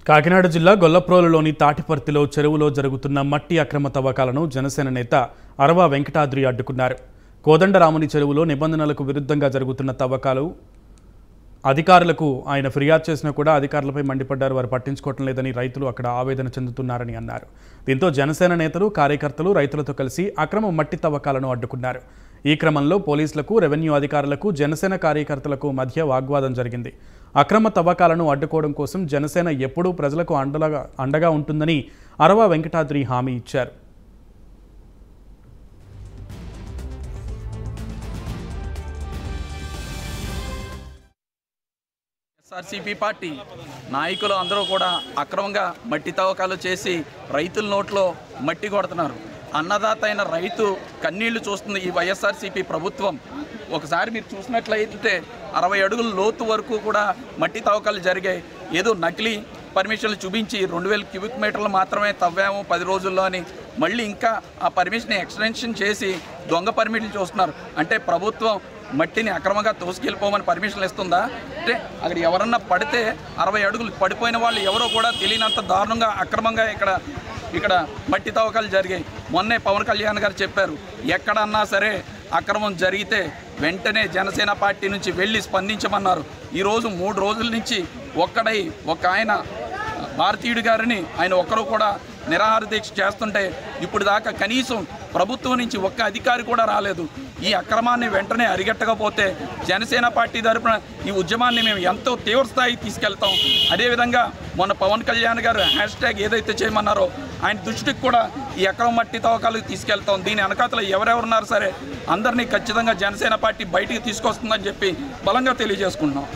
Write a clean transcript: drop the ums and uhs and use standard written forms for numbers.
కాకినాడ జిల్లా గొల్లప్రోలులోని తాటిపర్తిలో చెరువులో జరుగుతున్న మట్టి అక్రమ తవ్వకాలను జనసేన నేత అరవ వెంకటాద్రి అడ్డుకున్నారు. కోదండరాముని చెరువులో నిబంధనలకు విరుద్ధంగా జరుగుతున్న తవ్వకాలు అధికారులకు ఆయన ఫిర్యాదు చేసినా కూడా అధికారులపై మండిపడ్డారు. వారు పట్టించుకోవటం లేదని రైతులు అక్కడ ఆవేదన చెందుతున్నారని అన్నారు. దీంతో జనసేన నేతలు, కార్యకర్తలు రైతులతో కలిసి అక్రమ మట్టి తవ్వకాలను అడ్డుకున్నారు. ఈ క్రమంలో పోలీసులకు, రెవెన్యూ అధికారులకు, జనసేన కార్యకర్తలకు మధ్య వాగ్వాదం జరిగింది. అక్రమ తవ్వకాలను అడ్డుకోవడం కోసం జనసేన ఎప్పుడూ ప్రజలకు అండగా ఉంటుందని అరవ వెంకటాద్రి హామీ ఇచ్చారు. ఎస్ఆర్సీపీ పార్టీ నాయకులు అందరూ కూడా అక్రమంగా మట్టి తవ్వకాలు చేసి రైతుల నోట్లో మట్టి కొడుతున్నారు. అన్నదాత అయిన రైతు కన్నీళ్లు చూస్తుంది ఈ వైఎస్ఆర్సీపీ ప్రభుత్వం. ఒకసారి మీరు చూసినట్లయితే 60 అడుగుల లోతు వరకు కూడా మట్టి తవ్వకాలు జరిగాయి. ఏదో నకిలీ పర్మిషన్లు చూపించి 2000 క్యూబిక్ మీటర్లు మాత్రమే తవ్వాము 10 రోజుల్లో అని మళ్ళీ ఇంకా ఆ పర్మిషన్ ఎక్స్టెన్షన్ చేసి దొంగ పర్మిట్లు చూస్తున్నారు. అంటే ప్రభుత్వం మట్టిని అక్రమంగా తోసుకెళ్ళిపోమని పర్మిషన్లు ఇస్తుందా? అంటే అక్కడ ఎవరన్నా పడితే 60 అడుగులు పడిపోయిన వాళ్ళు ఎవరో కూడా తెలియనంత దారుణంగా అక్రమంగా ఇక్కడ మట్టి తవ్వకాలు జరిగాయి. మొన్నే పవన్ కళ్యాణ్ గారు చెప్పారు, ఎక్కడన్నా సరే అక్రమం జరిగితే వెంటనే జనసేన పార్టీ నుంచి వెళ్ళి స్పందించమన్నారు. ఈరోజు 3 రోజుల నుంచి ఒక ఆయన భారతీయుడు గారిని ఆయన ఒక్కరు కూడా నిరాహార దీక్ష చేస్తుంటే ఇప్పుడు దాకా కనీసం ప్రభుత్వం నుంచి ఒక్క అధికారి కూడా రాలేదు. ఈ అక్రమాన్ని వెంటనే అరిగట్టకపోతే జనసేన పార్టీ తరఫున ఈ ఉద్యమాన్ని మేము ఎంతో తీవ్ర స్థాయికి తీసుకెళ్తాం. అదేవిధంగా మొన్న పవన్ కళ్యాణ్ గారు హ్యాష్ట్యాగ్ ఏదైతే చేయమన్నారో ఆయన దృష్టికి కూడా ఈ అక్రమ మట్టి తవ్వకాలకు తీసుకెళ్తాం. దీని వెనకాతలో ఎవరెవరున్నారు సరే అందరినీ ఖచ్చితంగా జనసేన పార్టీ బయటికి తీసుకొస్తుందని చెప్పి బలంగా తెలియజేసుకుంటున్నాం.